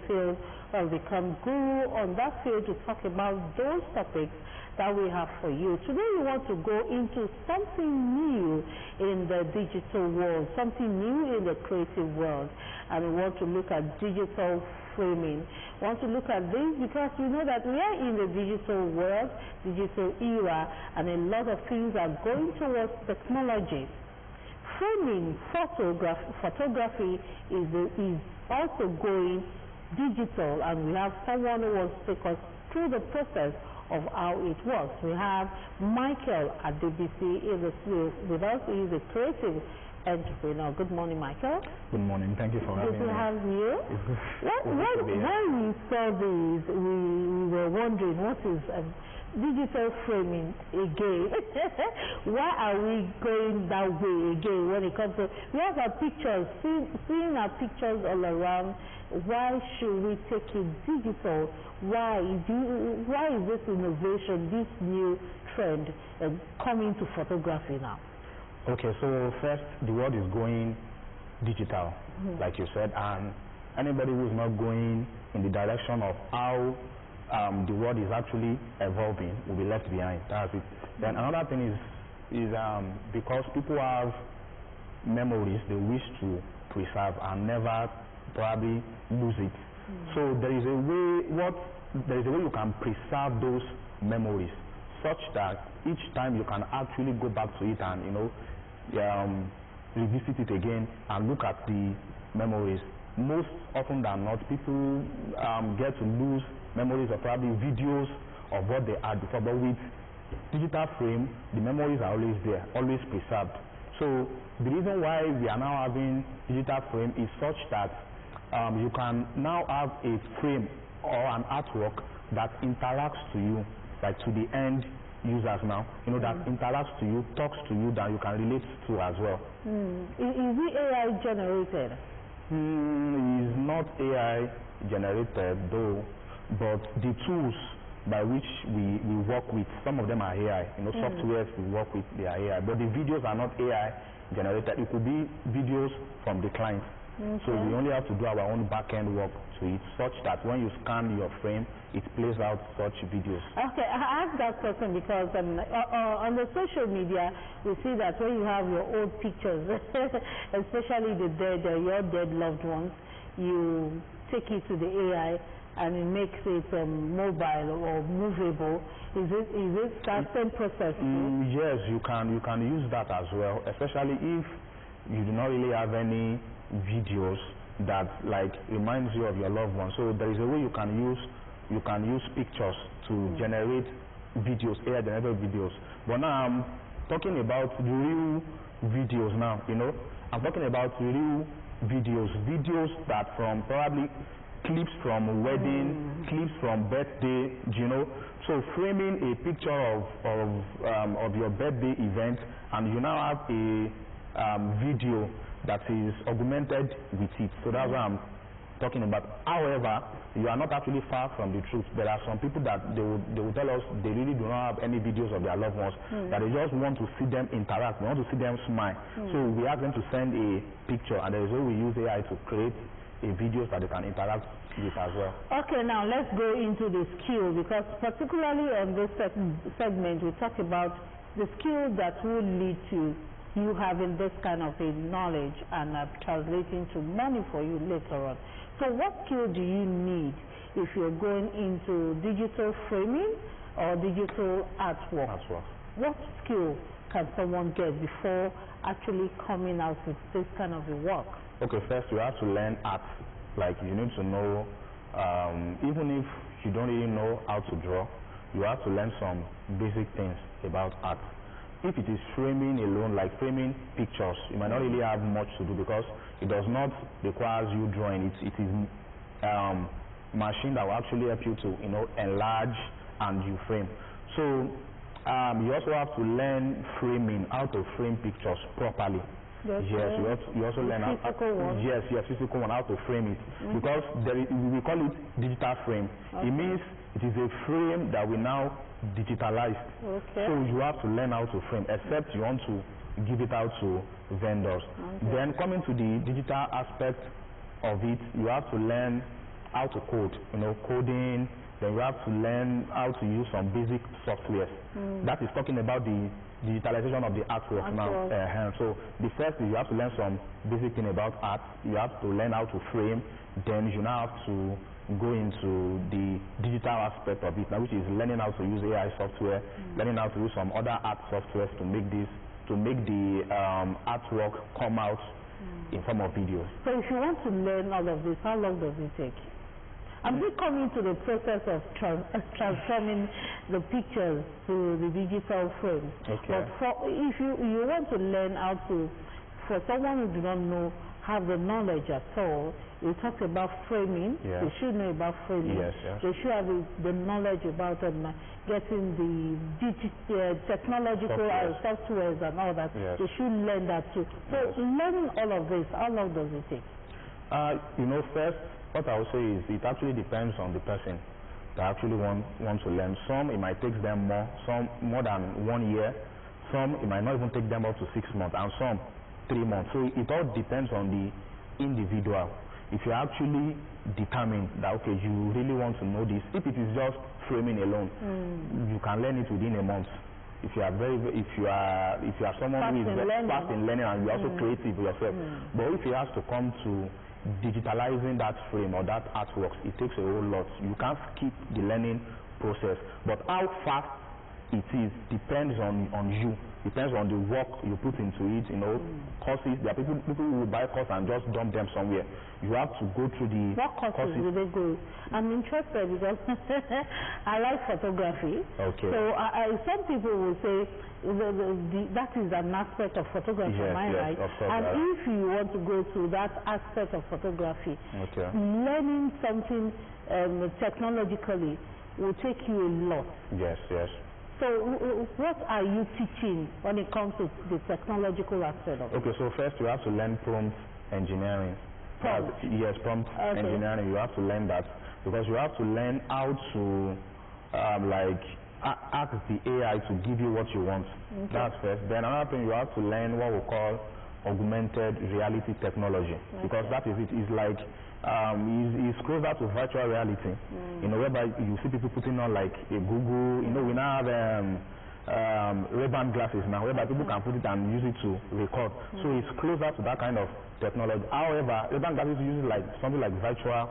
field or become guru on that field to talk about those topics that we have for you. Today we want to go into something new in the digital world, something new in the creative world, and we want to look at digital framing. We want to look at this because we know that we are in the digital world, digital era, and a lot of things are going towards technology. Framing photography is also going digital, and we have someone who wants to take us through the process of how it works. We have Michael at DBC in the studio with us. He is a creative entrepreneur. Good morning, Michael. Good morning. Thank you for having me. Good to have you. When we saw this, we were wondering what is digital framing again. Why are we going that way again when it comes to, we have our pictures, seeing our pictures all around. Why should we take it digital? Why is this innovation, this new trend coming to photography now? Okay, so first, the world is going digital, like you said, and anybody who is not going in the direction of how the world is actually evolving will be left behind. That's it. Then another thing is because people have memories they wish to preserve and never probably lose it. So there is a way you can preserve those memories such that each time you can actually go back to it and revisit it again and look at the memories. Most often than not, people get to lose memories of probably videos of what they had before, but with digital frame the memories are always there, always preserved. So the reason why we are now having digital frame is such that you can now have a frame or an artwork that interacts to you, like to the end users now, that interacts to you, talks to you, that you can relate to as well. Is it AI generated? It's not AI generated though, but the tools by which we work with, some of them are AI, softwares we work with, they are AI, but the videos are not AI generated. It could be videos from the client. So we only have to do our own back-end work to it, such that when you scan your frame, it plays out such videos. Okay, I asked that question because on the social media, we see that when you have your old pictures, especially the dead, your dead loved ones, you take it to the AI and it makes it mobile or movable. Is it that same process? Yes, you can use that as well, especially if you do not really have any videos that like reminds you of your loved one. So there is a way you can use pictures to generate videos, AI generated videos. But now I'm talking about real videos now, I'm talking about real videos that from probably clips from wedding, clips from birthday, so framing a picture of your birthday event, and you now have a video that is augmented with it. So that's what I'm talking about. However, you are not actually far from the truth. There are some people that they will tell us they really do not have any videos of their loved ones, that they just want to see them interact, they want to see them smile. So we ask them to send a picture, and there is a way we use AI to create a videos that they can interact with as well. Okay, now let's go into the skill, because particularly on this segment we talk about the skill that will lead to you having this kind of a knowledge and translating to money for you later on. So what skill do you need if you're going into digital framing or digital artwork? What skill can someone get before actually coming out with this kind of a work? Okay, first you have to learn art. Like you need to know, even if you don't really know how to draw, you have to learn some basic things about art. If it is framing alone, like framing pictures, you might not really have much to do because it does not require you drawing. It is machine that will actually help you to enlarge and you frame. So you also have to learn framing, how to frame pictures properly. Yes, you also learn how physical one, how to frame it, because we call it digital frame. It means it is a frame that we now digitalized. So you have to learn how to frame, except you want to give it out to vendors. Then coming to the digital aspect of it, you have to learn how to code, coding. Then you have to learn how to use some basic software. That is talking about the digitalization of the artwork now. So the first is you have to learn some basic thing about art. You have to learn how to frame. Then you now have to go into the digital aspect of it now, which is learning how to use AI software, learning how to use some other art software to make the artwork come out in form of video. So if you want to learn all of this, how long does it take? I'm still coming to the process of transforming the pictures to the digital frame. Okay. But if you want to learn how to, for someone who do not know, have the knowledge at all, you talk about framing. Yes. They should know about framing. Yes, yes. They should have the knowledge about getting the technological softwares and all that. Yes. They should learn that too. So Yes. learning all of this, how long does it take? First, what I would say is it actually depends on the person that actually want to learn. Some, it might take them more than 1 year. Some, it might not even take them up to 6 months, and some 3 months. So it all depends on the individual. If you're actually determined that, okay, you really want to know this, if it is just framing alone, you can learn it within a month. If you are someone who is fast in learning and you're also creative yourself. But if it has to come to digitalizing that frame or that artworks, it takes a whole lot. You can't skip the learning process. But how fast it is depends on you. Depends on the work you put into it. Courses. There are people who will buy courses and just dump them somewhere. You have to go through the courses. Do they go? I'm interested because I like photography. Okay. So some people will say that is an aspect of photography. Yes, am I yes, right? of course, and if you want to go to that aspect of photography, learning something technologically will take you a lot. Yes, yes. So what are you teaching when it comes to the technological aspect of it? Okay, so first you have to learn prompt engineering. Prompt? Yes, prompt engineering. You have to learn that because you have to learn how to ask the AI to give you what you want. Okay. That's first. Then another thing, you have to learn what we call augmented reality technology, because that is it. It's like is closer to virtual reality, whereby you see people putting on like a Google, we now have Ray-Ban glasses now, whereby people can put it and use it to record. So it's closer to that kind of technology. However, Ray-Ban glasses uses like something like virtual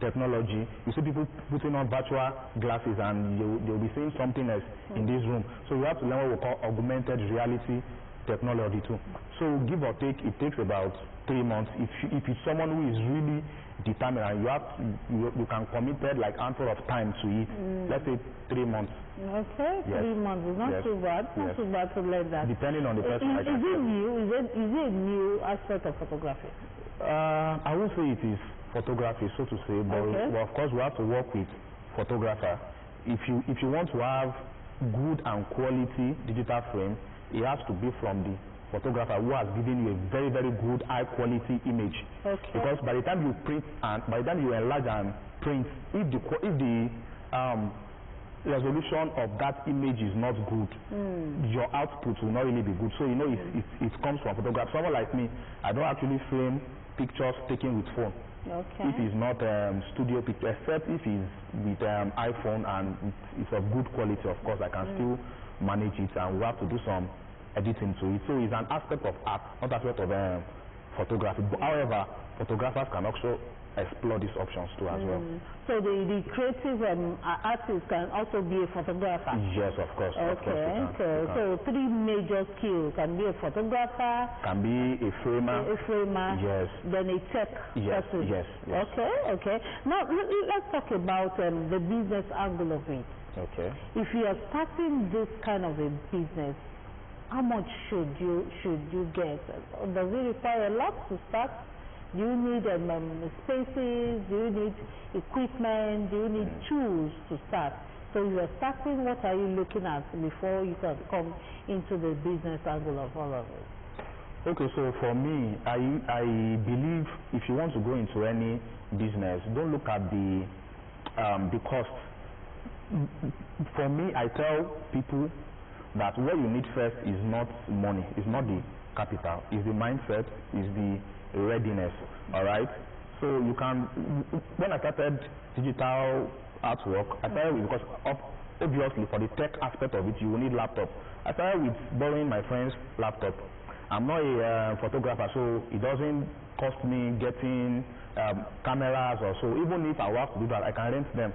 technology. You see people putting on virtual glasses and they'll be seeing something else in this room. So you have to learn what we call augmented reality technology too. So give or take, it takes about 3 months. If it's someone who is really determined and you can commit like handful of time to it, let's say 3 months. Okay, yes. 3 months is not too bad. Not too bad to learn that. Depending on the person. Is it new? Is it a new aspect of photography? I would say it is photography, so to say, but of course we have to work with photographer. If you want to have good and quality digital frame, it has to be from the photographer who has given you a very, very good high quality image. Okay. Because by the time you print and by the time you enlarge and print, if the resolution of that image is not good, your output will not really be good. So it comes from photography. Someone like me, I don't actually frame pictures taken with phone. Okay. If it's not studio picture, except if it's with iPhone and it's of good quality, of course I can still manage it, and we have to do some editing to it. So it's an aspect of art, not aspect of photography. But however, photographers can also explore these options too as well. So the creative artist can also be a photographer? Yes, of course. Okay, of course so 3 major skills: can be a photographer, can be a framer, yes, then a tech person. Yes. Okay. Now let's talk about the business angle of it. Okay. If you are starting this kind of a business, how much should you get? Does it require a lot to start? Do you need spaces? Do you need equipment? Do you need tools to start? So you are starting, what are you looking at before you can come into the business angle of all of it? Okay, so for me, I believe if you want to go into any business, don't look at the cost. For me, I tell people that what you need first is not money, it's not the capital, it's the mindset, it's the readiness. All right. So you can, when I started digital artwork, I started with, because obviously for the tech aspect of it, you will need laptop. I started with borrowing my friend's laptop. I'm not a photographer, so it doesn't cost me getting cameras or so. Even if I have to do that, I can rent them.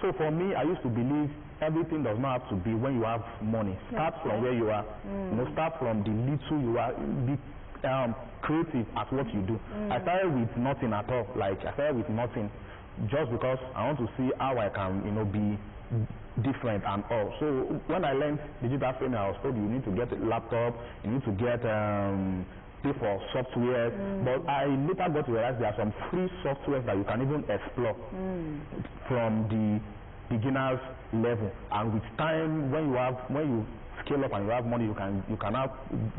So for me, I used to believe everything does not have to be when you have money. Start from where you are. You know, start from the little you are. Be creative at what you do. I started with nothing at all. Like I started with nothing, just because I want to see how I can, you know, be different and all. So when I learned digital framing, I was told you need to get a laptop, you need to get pay for software. But I later got to realize there are some free software that you can even explore from the beginners level. And with time, when you scale up and you have money, you can now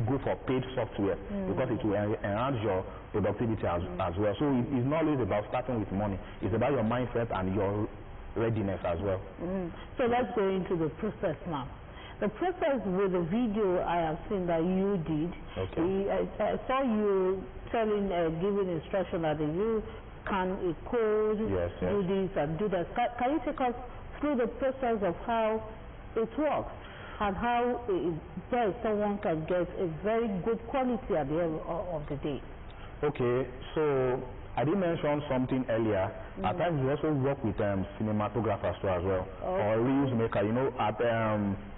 go for paid software because it will enhance your productivity as well. So it's not always about starting with money. It's about your mindset and your readiness as well. So let's go into the process now. The process with the video I have seen that you did, I saw you giving instruction that you can code, do this and do that. Can you take us through the process of how it works and how someone can get a very good quality at the end of the day? Okay, so I did mention something earlier. At times we also work with cinematographers too as well, or reels maker. You know, at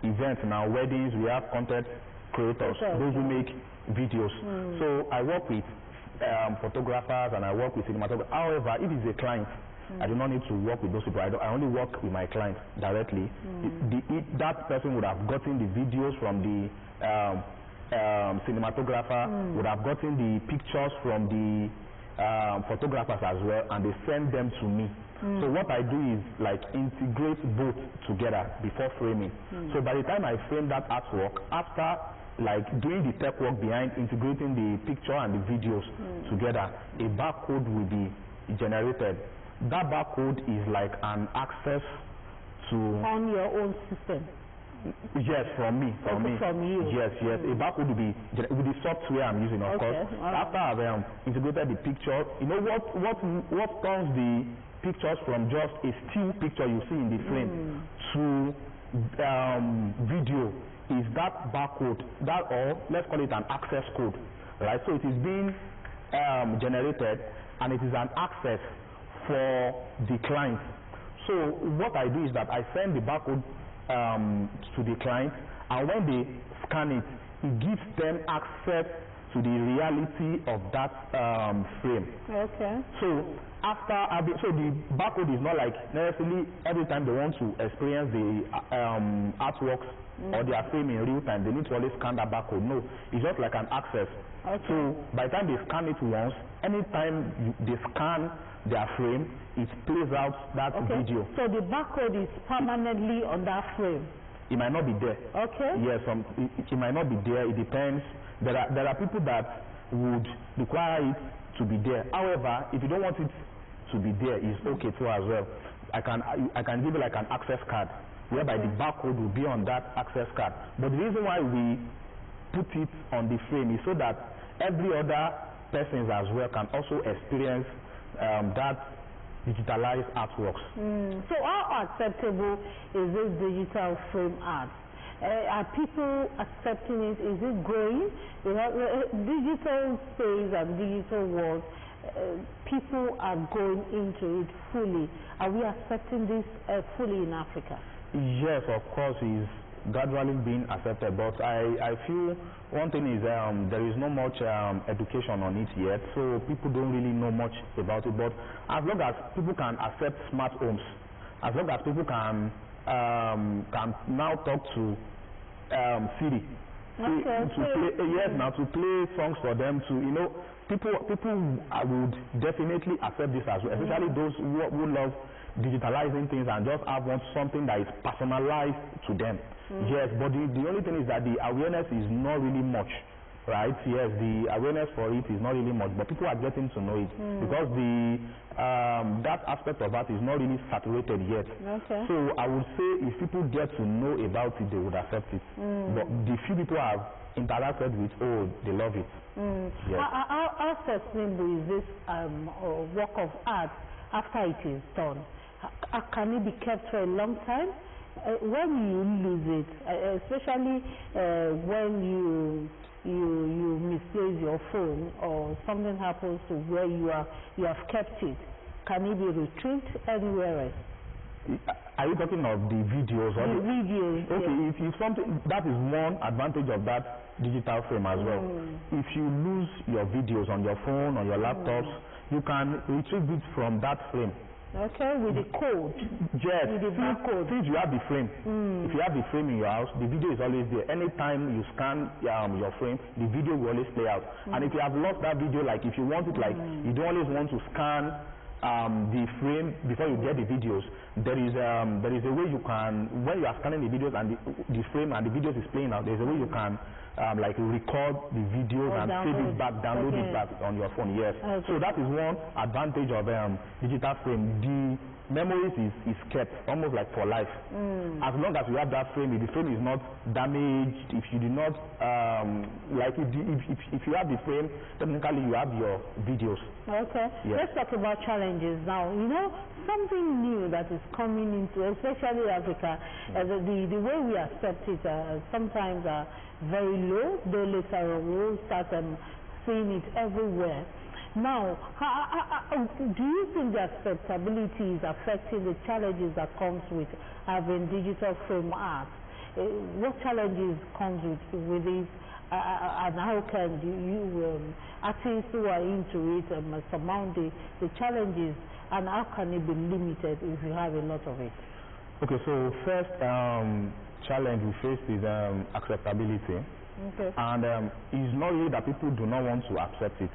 events now, weddings, we have content creators, those who make videos. So I work with photographers and I work with cinematographers. However, if it's a client, I do not need to work with those people. I only work with my clients directly. That person would have gotten the videos from the cinematographer, would have gotten the pictures from the photographers as well, and they send them to me. So what I do is like integrate both together before framing. So by the time I frame that artwork, after like doing the tech work behind integrating the picture and the videos together, a barcode will be generated. That barcode is like an access to on your own system. Yes, from me. From you. Yes. A barcode will be with the software I'm using, of course. After I've integrated the picture, you know what turns the pictures from just a still picture you see in the frame to video is that barcode, or let's call it an access code, right? So it is being generated, and it is an access for the client. So what I do is that I send the barcode to the client, and when they scan it, it gives them access to the reality of that frame. Okay. So so the barcode is not like necessarily every time they want to experience the artworks or their frame in real time, they need to always scan that barcode. No, it's just like an access. So by the time they scan it once, anytime they scan their frame, it plays out that video. So the barcode is permanently on that frame? It might not be there. Okay. Yes, it might not be there. It depends. There are people that would require it to be there. However, if you don't want it to be there, it's okay too as well. I can give you like an access card, whereby the barcode will be on that access card. But the reason why we put it on the frame is so that every other person as well can also experience that digitalized artworks. So how acceptable is this digital frame art? Are people accepting it? Is it growing? Digital space and digital world, people are going into it fully. Are we accepting this fully in Africa? Yes, of course, it's gradually being accepted, but I feel one thing is there is not much education on it yet, so people don't really know much about it. But as long as people can accept smart homes, as long as people can now talk to Siri to play songs for them, to people would definitely accept this as well, especially those who love digitalizing things and just want something that is personalized to them. Yes, but the only thing is that the awareness is not really much right? Yes, the awareness for it is not really much, but people are getting to know it because the that aspect of art is not really saturated yet. Okay. So I would say if people get to know about it, they would accept it. But the few people have interacted with, oh, they love it. Yes. How sustainable is this work of art after it is done? Can it be kept for a long time? When you lose it, especially when you misplace your phone or something happens to where you have kept it, can it be retrieved anywhere else? Are you talking of the videos? Or the videos. Okay, yes. if something, that is one advantage of that digital frame as well. If you lose your videos on your phone or your laptops, you can retrieve it from that frame. Okay, with the code. Yes, with the barcode. Since you have the frame, if you have the frame in your house, the video is always there. Anytime you scan your frame, the video will always play out. And if you have lost that video, like if you want it, like you don't always want to scan the frame before you get the videos, there is a way you can, when you are scanning the videos and the frame and the videos is playing out, there's a way you can like record the videos and save it back, download it back on your phone. Yes. Okay. So that is one advantage of digital frame. The memories is kept almost like for life. As long as you have that frame, if the frame is not damaged, if you do not like if you have the frame, technically you have your videos. Okay. Yes. Let's talk about challenges now. You know, something new that is coming into, especially Africa, the way we accept it sometimes are very low, though later on we'll start seeing it everywhere. Now, do you think the acceptability is affecting the challenges that comes with having digital frame art? What challenges comes with it, and how can you artists who are into it surmount the challenges, and how can it be limited if you have a lot of it? Okay, so first challenge we face is acceptability. Okay. And it's not really that people do not want to accept it.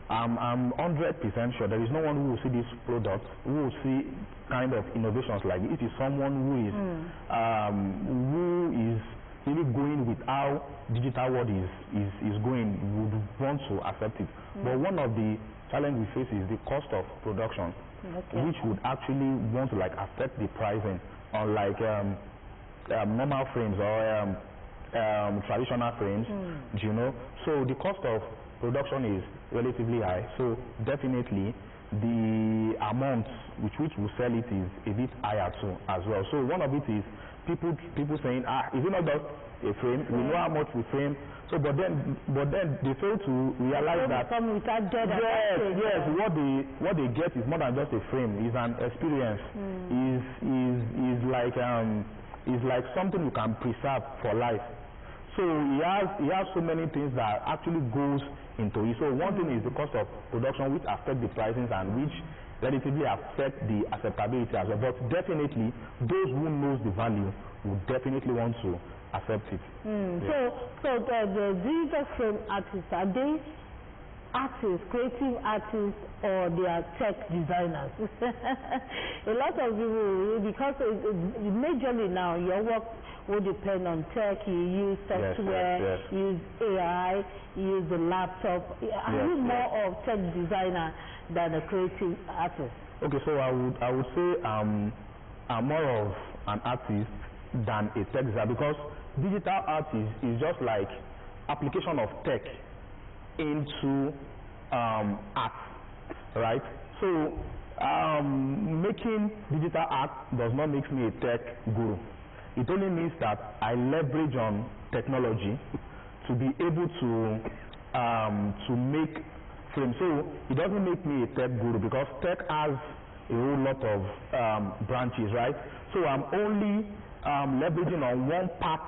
I'm 100% sure there is no one who will see this product, who will see kind of innovations like it. It is someone who is really going with how digital world is going, would want to accept it. But one of the challenges we face is the cost of production, which would actually want to like affect the pricing on like normal frames or traditional frames, you know. So the cost of production is relatively high, so definitely the amount with which we sell it is a bit higher too as well. So one of it is people saying, is it not just a frame? We know how much we frame. So but then they fail to realize that what they get is more than just a frame. It's an experience. Is like something you can preserve for life. So he has so many things that actually goes into it. So one thing is the cost of production, which affect the pricing and which relatively affect the acceptability as well. But definitely those who knows the value would definitely want to accept it. So the digital frame artists, are they artists, creative artists, or they are tech designers? A lot of people, because majorly now your work will depend on tech. You use software, use AI, use the laptop. Are you more of tech designer than a creative artist? Okay, so I would say I'm more of an artist than a tech designer, because digital art is just like application of tech into art, right? So making digital art does not make me a tech guru. It only means that I leverage on technology to be able to make frames. So it doesn't make me a tech guru, because tech has a whole lot of branches, right? So I'm only leveraging on one part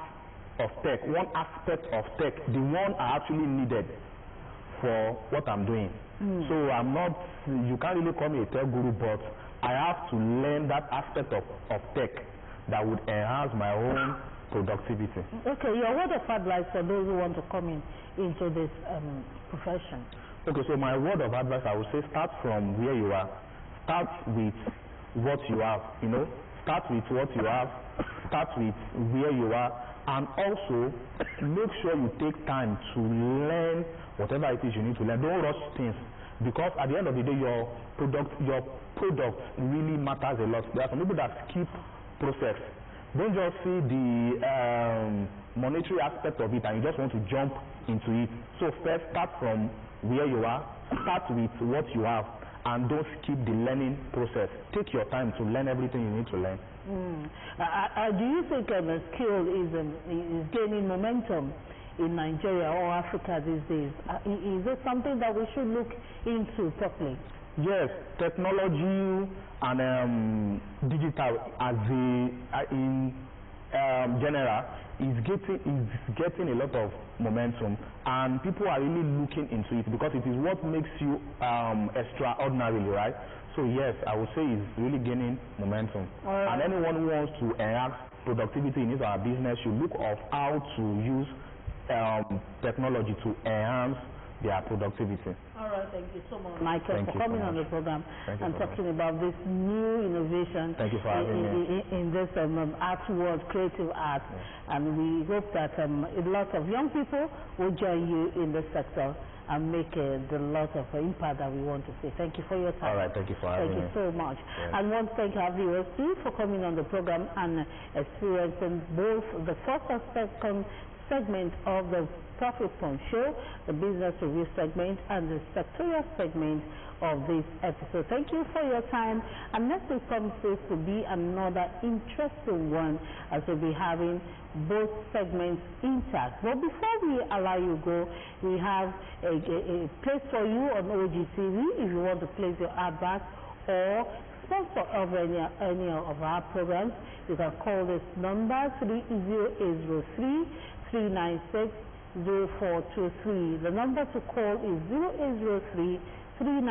of tech, one aspect of tech, the one I actually needed for what I'm doing. So I'm not, you can't really call me a tech guru, but I have to learn that aspect of tech that would enhance my own productivity. Okay, your word of advice for those who want to come into this profession? Okay, so my word of advice, I would say, start from where you are. Start with what you have, you know. Start with what you have. Start with where you are. And also, make sure you take time to learn whatever it is you need to learn. Don't rush things, because at the end of the day, your product really matters a lot. There are some people that skip process. Don't just see the monetary aspect of it and you just want to jump into it. So first, start from where you are, start with what you have, and don't skip the learning process. Take your time to learn everything you need to learn. Do you think a skill is gaining momentum in Nigeria or Africa these days? Is it something that we should look into properly? Yes, technology and digital in general is getting a lot of momentum, and people are really looking into it because it is what makes you extraordinary, right? So yes, I would say it's really gaining momentum. And anyone who wants to enhance productivity in his or her business should look of how to use technology to enhance their productivity. All right, thank you so much, Michael, for coming on the program and talking about this new innovation in this art world, creative art. And we hope that a lot of young people will join you in this sector and make the lot of impact that we want to see. Thank you for your time. All right, thank you for having me. Thank you so much. Yes. And once thank our viewers too for coming on the program and experiencing both the first and second segment of the Profit Point Show, the business review segment, and the sectorial segment of this episode. Thank you for your time, and next week promises to be another interesting one as we'll be having both segments intact. But before we allow you go, we have a place for you on OGTV if you want to place your advert or sponsor of any of our programs. You can call this number 0803 396 0423. The number to call is 0803 396